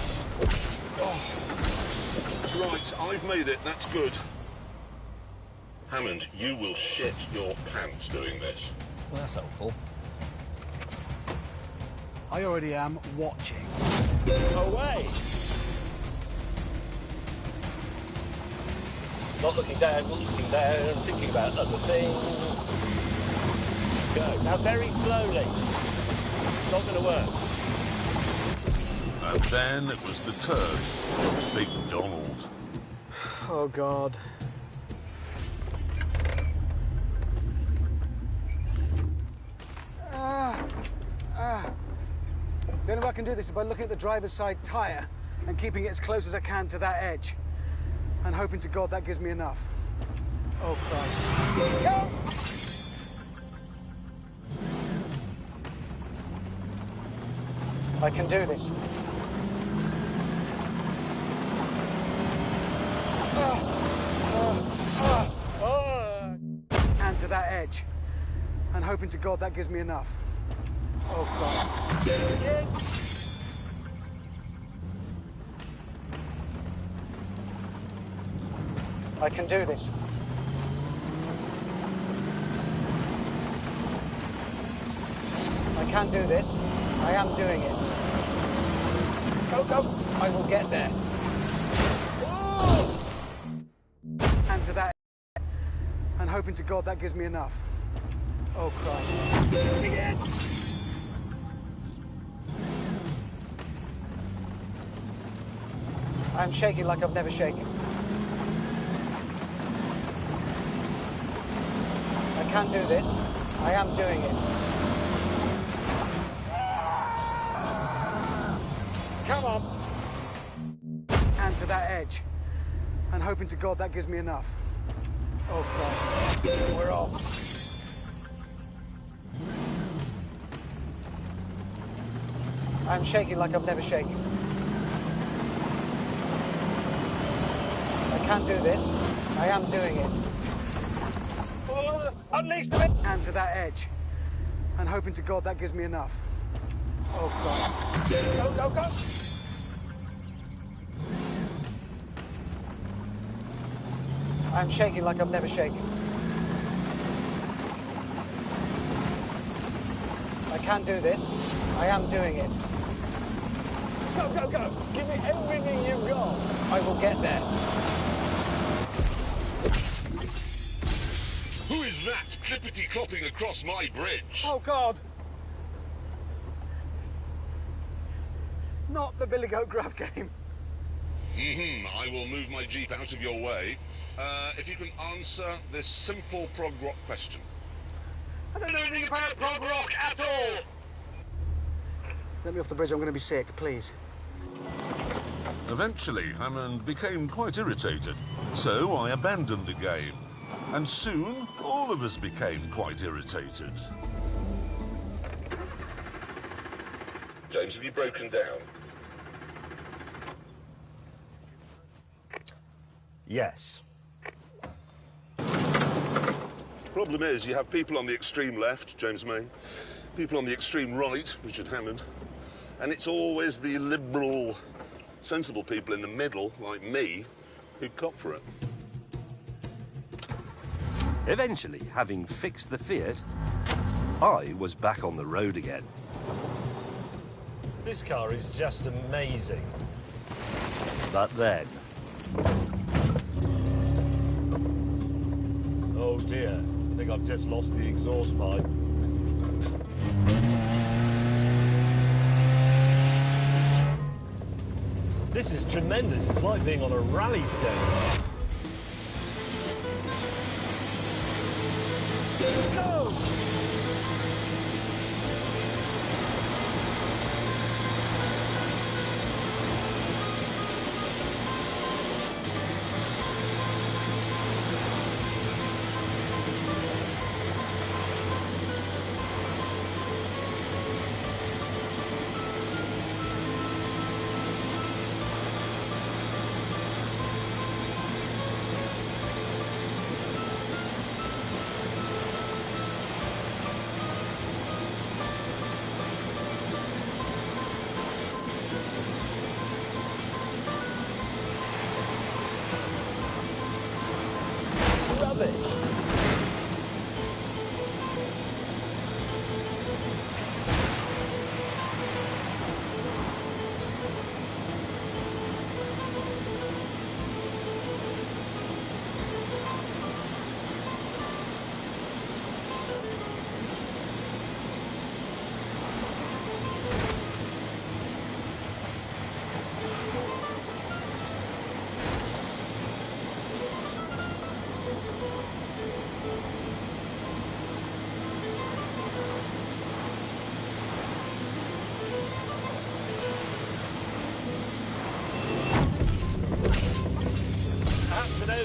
Right, I've made it. That's good. Hammond, you will shit your pants doing this. Well, that's helpful. I already am watching. Away! Not looking down, thinking about other things. Go. Now very slowly. It's not going to work. And then it was the turn. Big Donald. Oh, God. The only way I can do this is by looking at the driver's side tyre and keeping it as close as I can to that edge. And hoping to God that gives me enough. Oh, Christ. Go! I can do this. And to that edge. And hoping to God that gives me enough. Oh, Christ. I can do this. I can do this. I am doing it. Go, go. I will get there. Whoa! And to that. And hoping to God that gives me enough. Oh, Christ. Begin! I'm shaking like I've never shaken. I can do this. I am doing it. Come on. And to that edge. And hoping to God that gives me enough. Oh, Christ. We're off. I'm shaking like I've never shaken. I can do this. I am doing it. Unleash the... And to that edge. And hoping to God that gives me enough. Oh, Christ. Go, go, go! I'm shaking like I've never shaken. I can do this. I am doing it. Go, go, go! Give me everything you've got. I will get there. Who is that clippity-clopping across my bridge? Oh, God! Not the Billy Goat Grab game. I will move my Jeep out of your way. If you can answer this simple prog rock question. I don't know anything about prog rock at all! Let me off the bridge, I'm going to be sick, please. Eventually, Hammond became quite irritated, so I abandoned the game. And soon, all of us became quite irritated. James, have you broken down? Yes. Problem is, you have people on the extreme left, James May, people on the extreme right, Richard Hammond, and it's always the liberal, sensible people in the middle, like me, who cop for it. Eventually, having fixed the Fiat, I was back on the road again. This car is just amazing. But then, oh dear, I think I've just lost the exhaust pipe. This is tremendous. It's like being on a rally stage.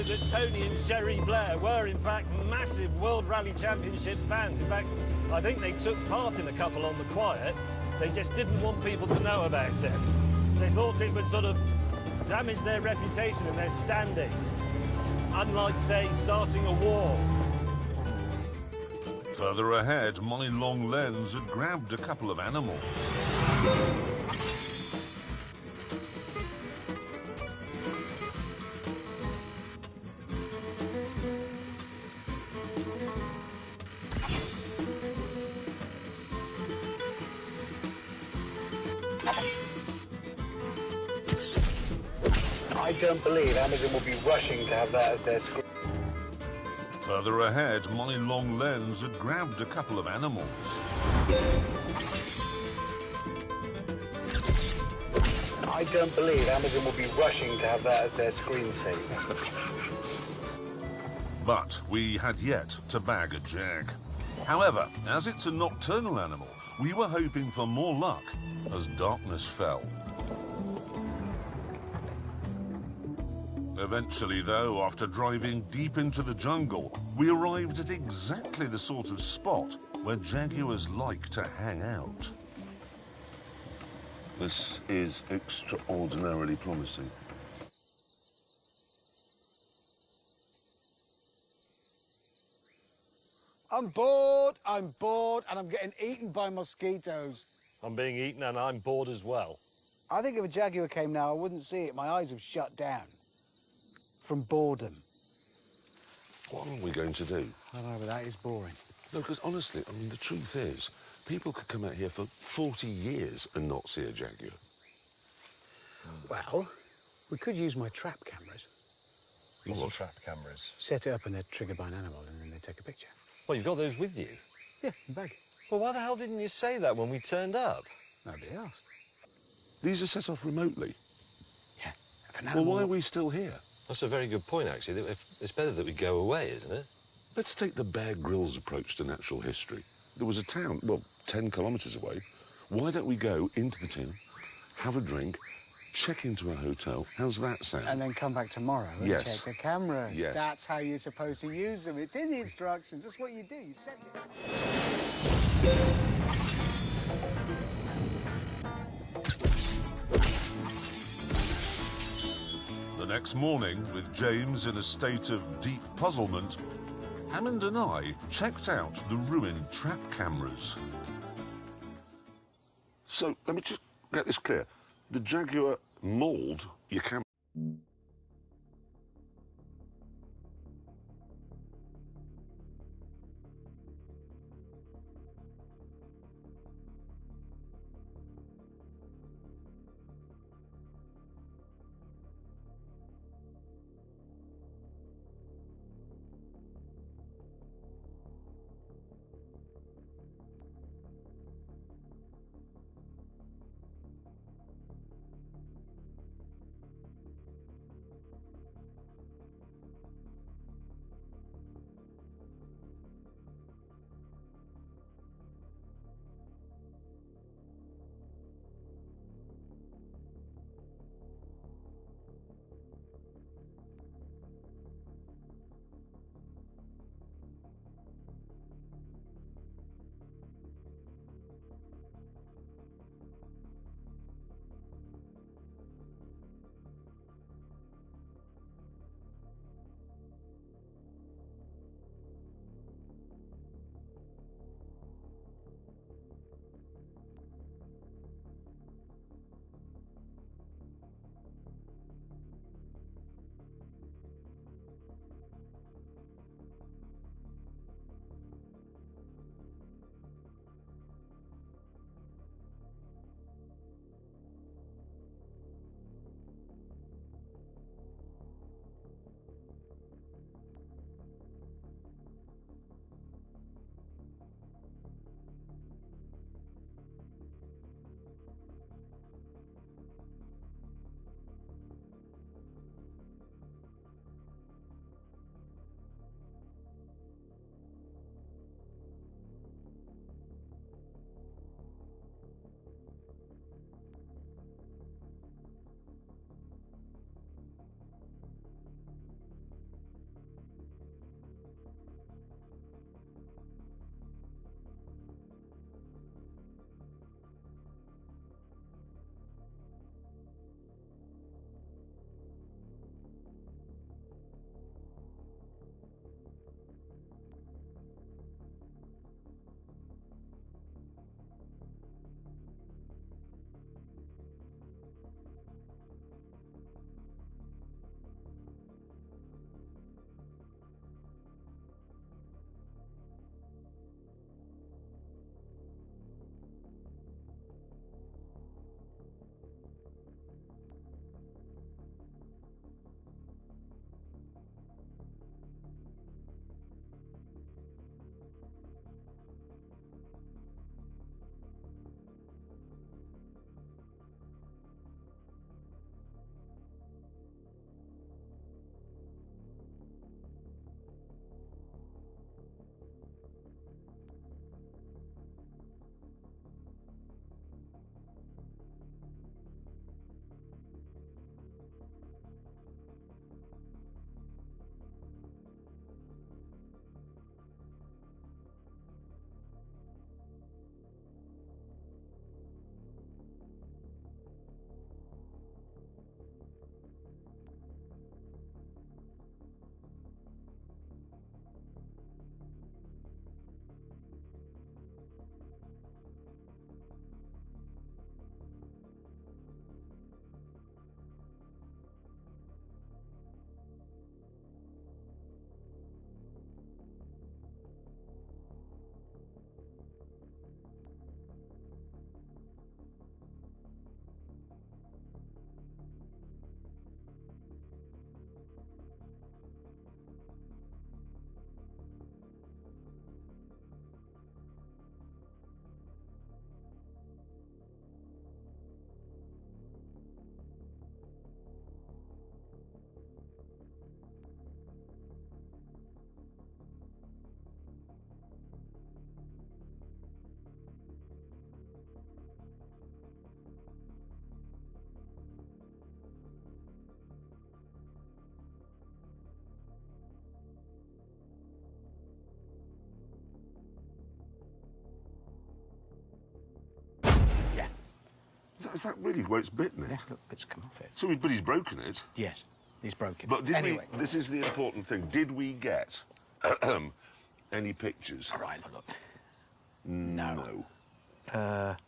that Tony and Sherry Blair were, in fact, massive World Rally Championship fans. In fact, I think they took part in a couple on the quiet. They just didn't want people to know about it. They thought it would sort of damage their reputation and their standing. Unlike, say, starting a war. Further ahead, my long lens had grabbed a couple of animals. I don't believe Amazon will be rushing to have that as their screen. Further ahead, my long lens had grabbed a couple of animals. I don't believe Amazon will be rushing to have that as their screensaver. But we had yet to bag a jag. However, as it's a nocturnal animal, we were hoping for more luck as darkness fell. Eventually, though, after driving deep into the jungle, we arrived at exactly the sort of spot where jaguars like to hang out. This is extraordinarily promising. I'm bored, and I'm getting eaten by mosquitoes. I'm being eaten and I'm bored as well. I think if a jaguar came now, I wouldn't see it. My eyes have shut down from boredom. What are we going to do? I don't know, but that is boring. No, because honestly, I mean, the truth is, people could come out here for 40 years and not see a jaguar. Well, we could use my trap cameras. Use the trap cameras. Set it up and they're triggered by an animal and then they take a picture. Well, you've got those with you? Yeah, in the bag. Well, why the hell didn't you say that when we turned up? Nobody asked. These are set off remotely. Yeah. If an Well, animal... why are we still here? That's a very good point, actually. It's better that we go away, isn't it? Let's take the Bear Grylls approach to natural history. There was a town, well, 10 kilometres away. Why don't we go into the town, have a drink, check into a hotel? How's that sound? And then come back tomorrow and Yes. check the cameras. Yes. That's how you're supposed to use them. It's in the instructions. That's what you do. You set it up. The next morning, with James in a state of deep puzzlement, Hammond and I checked out the ruined trap cameras. So, let me just get this clear. The Jaguar mauled your camera. Is that really where it's bitten it? Yeah, look, bits come off it. So, but he's broken it. Yes, he's broken. But did anyway. this is the important thing. Did we get any pictures? All right, look. No.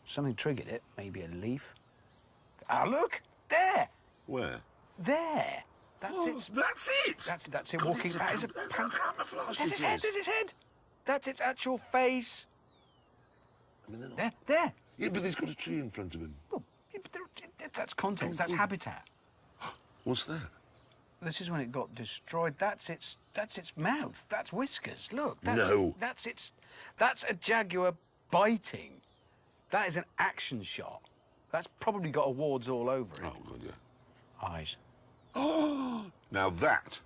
Something triggered it. Maybe a leaf. Ah, look! There! Where? There! That's it. That's it! That's it God, walking it's back. It's a camouflage. There's his head, there's his head! That's its actual face. I mean, they're not... There. Yeah, but he's got a tree in front of him. Oh, yeah, but that's context, that's habitat. What's that? This is when it got destroyed. That's its mouth. That's whiskers. Look. No. That's a jaguar biting. That is an action shot. That's probably got awards all over it. Oh, God, yeah. Eyes. Now that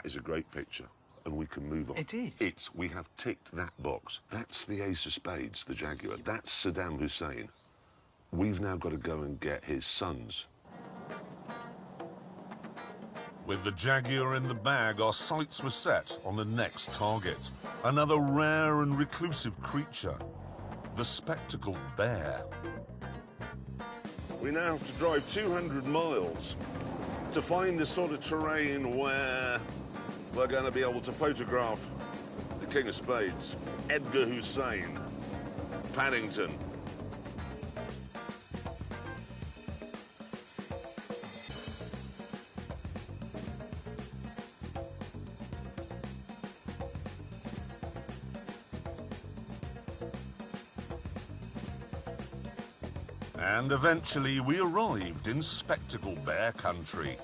is a great picture, and we can move on. It is. We have ticked that box. That's the ace of spades, the Jaguar. That's Saddam Hussein. We've now got to go and get his sons. With the Jaguar in the bag, our sights were set on the next target. Another rare and reclusive creature, the spectacled bear. We now have to drive 200 miles to find the sort of terrain where we're going to be able to photograph the King of Spades, Edgar Hussein, Paddington. And eventually we arrived in Spectacle Bear country.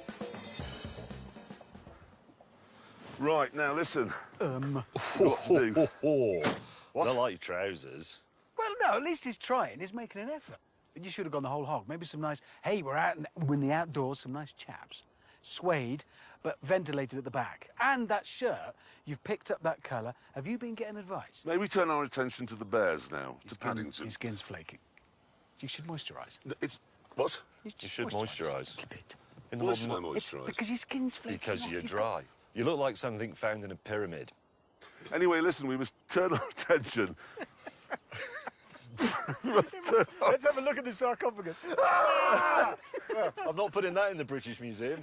Right, now listen. What to do? Not like trousers. Well, no, at least he's trying. He's making an effort. But you should have gone the whole hog. Maybe some nice, hey, we're out in the outdoors, some nice chaps. Suede, but ventilated at the back. And that shirt, you've picked up that colour. Have you been getting advice? Maybe turn our attention to the bears now, to Paddington. His skin's flaking. You should moisturise. It's... What? You should moisturise. A little bit. In the Why should I modern... It's moisturise? because your skin's flaking. Because off. you're You've dry. You look like something found in a pyramid. Anyway, listen, we must turn our attention. Let's have a look at the sarcophagus. I'm not putting that in the British Museum.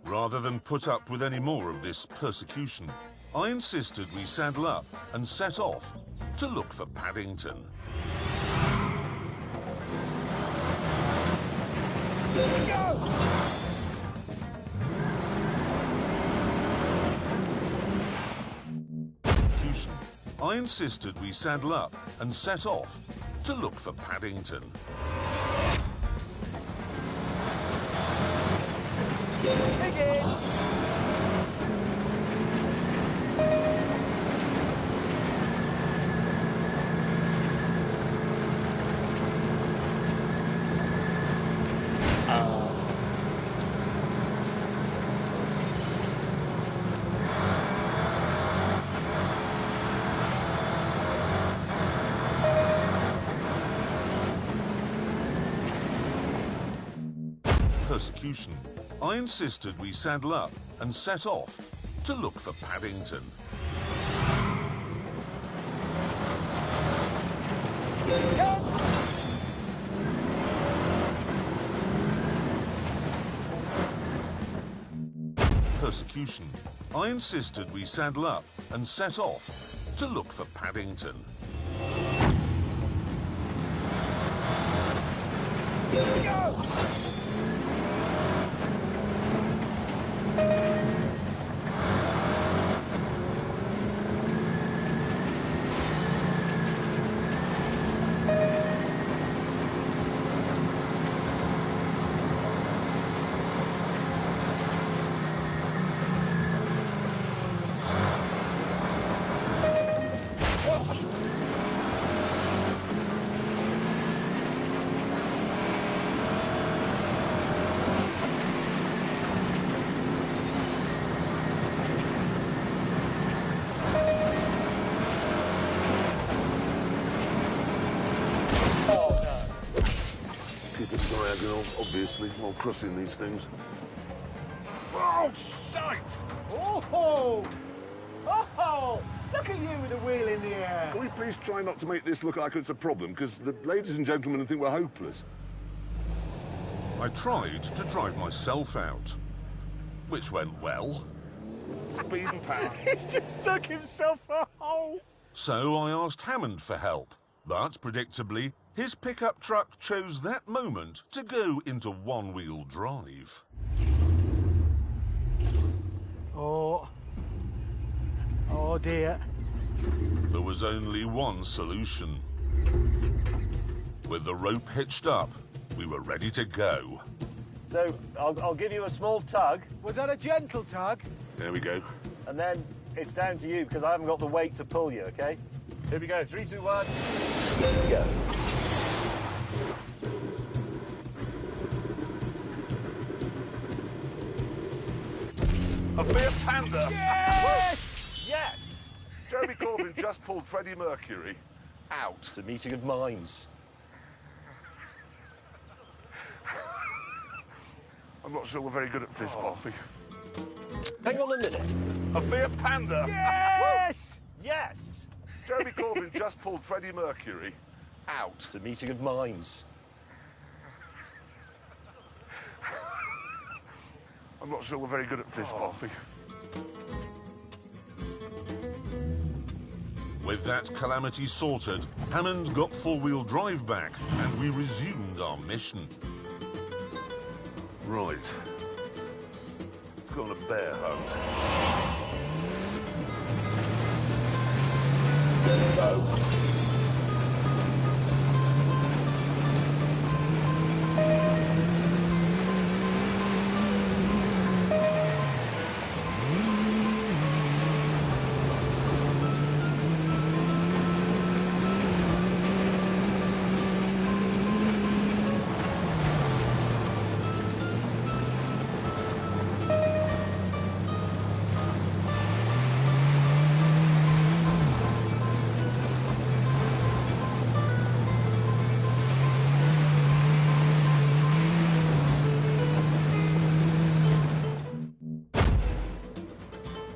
Rather than put up with any more of this persecution, I insisted we saddle up and set off to look for Paddington. I insisted we saddle up and set off to look for Paddington. Persecution. I insisted we saddle up and set off to look for Paddington. Persecution. I insisted we saddle up and set off to look for Paddington. Diagonal, obviously, while crossing these things. Oh, shite! Oh! Oh! Look at you with the wheel in the air. Can we please try not to make this look like it's a problem? Because the ladies and gentlemen think we're hopeless. I tried to drive myself out, which went well. Speed and power. He's just dug himself a hole. So I asked Hammond for help, but predictably, his pickup truck chose that moment to go into one-wheel drive. Oh dear. There was only one solution. With the rope hitched up, we were ready to go. So I'll give you a small tug, Was that a gentle tug? There we go. and then it's down to you because I haven't got the weight to pull you, okay? Here we go. 3, 2, 1. Go. A Fiat Panda. Yes! Yes! Jeremy Corbyn just pulled Freddie Mercury out. It's a meeting of minds. I'm not sure we're very good at fist bumping. Hang on a minute. A Fiat Panda. Yes! Yes! Jeremy Corbyn just pulled Freddie Mercury out. It's a meeting of minds. I'm not sure we're very good at fist bumping. With that calamity sorted, Hammond got four-wheel drive back, and we resumed our mission. Right. Let's go on a bear hunt.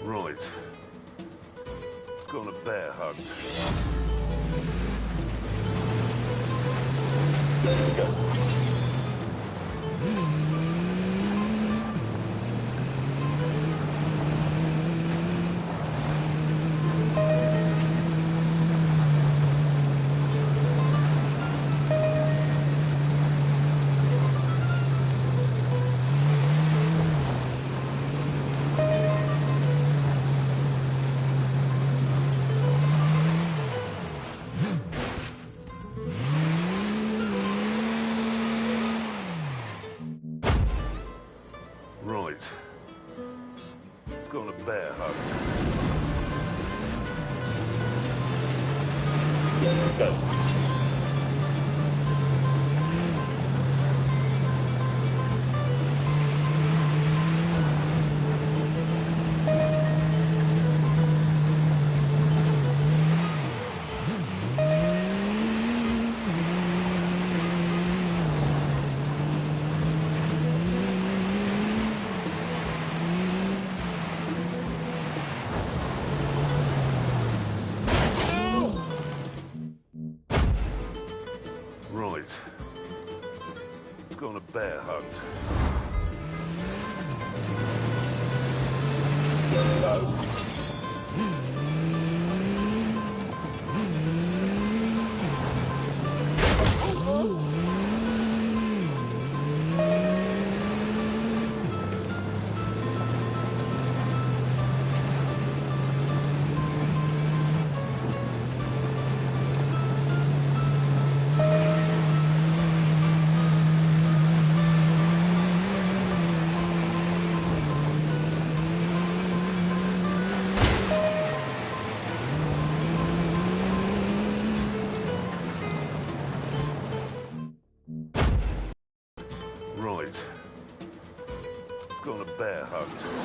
Right. Let's go on a bear hunt. Right. Let's go on a bear hunt. Right. Let's go on a bear hunt. Right. Let's go on a bear hunt.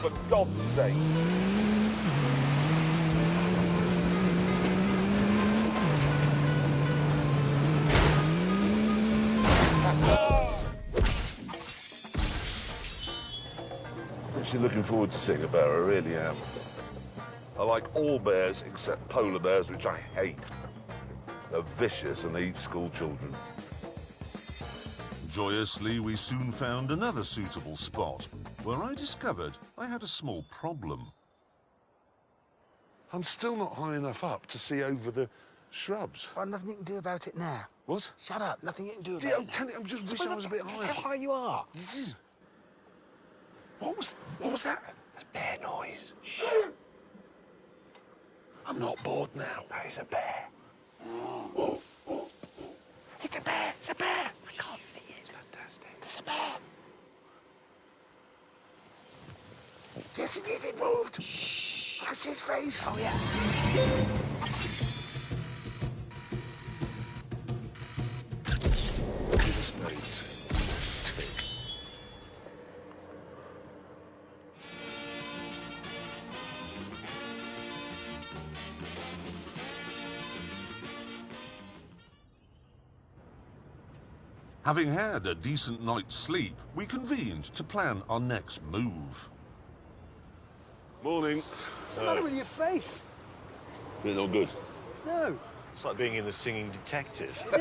for God's sake. Actually looking forward to seeing a bear, I really am. I like all bears except polar bears, which I hate. They're vicious and they eat school children. Joyously, we soon found another suitable spot where I discovered I had a small problem. I'm still not high enough up to see over the shrubs. Well, nothing you can do about it now. What? Shut up. Nothing you can do about Yeah, it I'm now. telling you, I just wish I was a bit That's higher. how high you are. What was that? That's bear noise. Shh. I'm not bored now. That is a bear. It's a bear. It's a bear. I can't see it. Fantastic. There's a bear. Yes, it is. It moved. Shh. I can see his face. Oh, yeah. Having had a decent night's sleep, we convened to plan our next move. Morning. What's the matter with your face? It's all good. No. It's like being in The Singing Detective. It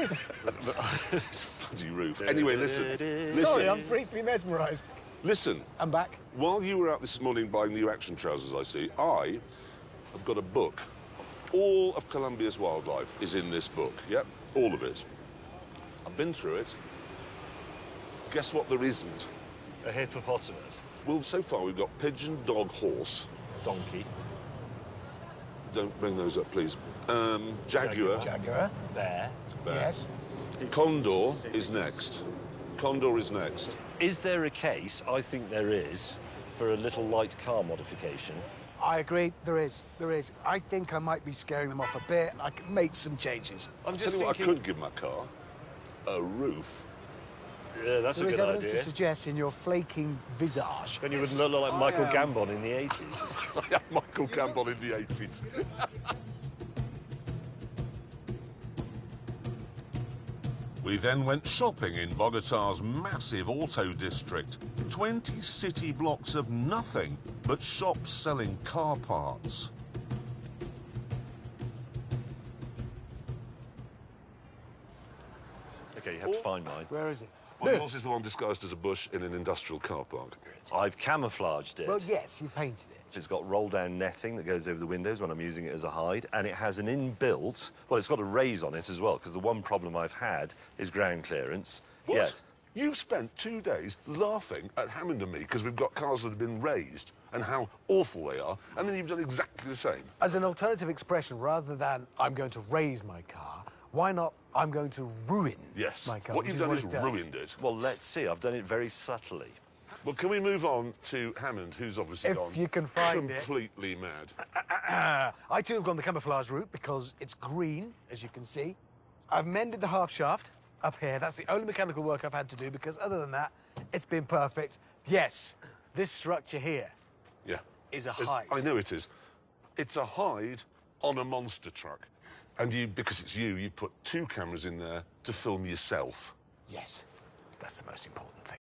is. Bloody roof. Anyway, listen. Sorry, I'm briefly mesmerised. Listen. I'm back. While you were out this morning buying new action trousers, I see, I have got a book. All of Colombia's wildlife is in this book, yep? All of it. I've been through it. Guess what there isn't? A hippopotamus. Well, so far we've got pigeon, dog, horse. Donkey. Don't bring those up, please. Jaguar. Jaguar. Bear. Yes. Condor is next. Condor is next. Is there a case, I think there is, for a little light car modification? I agree. There is. There is. I think I might be scaring them off a bit. I can make some changes. I'm Tell just you what I thinking... could give my car. A roof. Yeah, that's There a is good evidence idea. to suggest in your flaking visage. Then you would look like Michael Gambon in the 80s. I am Michael Gambon in the 80s. We then went shopping in Bogota's massive auto district. 20 city blocks of nothing but shops selling car parts. Okay, you have to find mine. Where is it? Well, yours is the one disguised as a bush in an industrial car park. I've camouflaged it. Well, yes, you painted it. It's got roll-down netting that goes over the windows when I'm using it as a hide, and it has an inbuilt... Well, it's got a raise on it as well, because the one problem I've had is ground clearance. What? Yeah. You've spent 2 days laughing at Hammond and me because we've got cars that have been raised and how awful they are, and then you've done exactly the same. As an alternative expression, rather than I'm going to raise my car, why not I'm going to ruin Yes. my car? What which you've done is it does. ruined it. Well, let's see. I've done it very subtly. Well, can we move on to Hammond, who's obviously If gone you can find it. completely mad? I too have gone the camouflage route because it's green, as you can see. I've mended the half shaft up here. That's the only mechanical work I've had to do because other than that, it's been perfect. Yes, this structure here Yeah. is a hide. I know it is. It's a hide on a monster truck. And you, because it's you put 2 cameras in there to film yourself. Yes, that's the most important thing.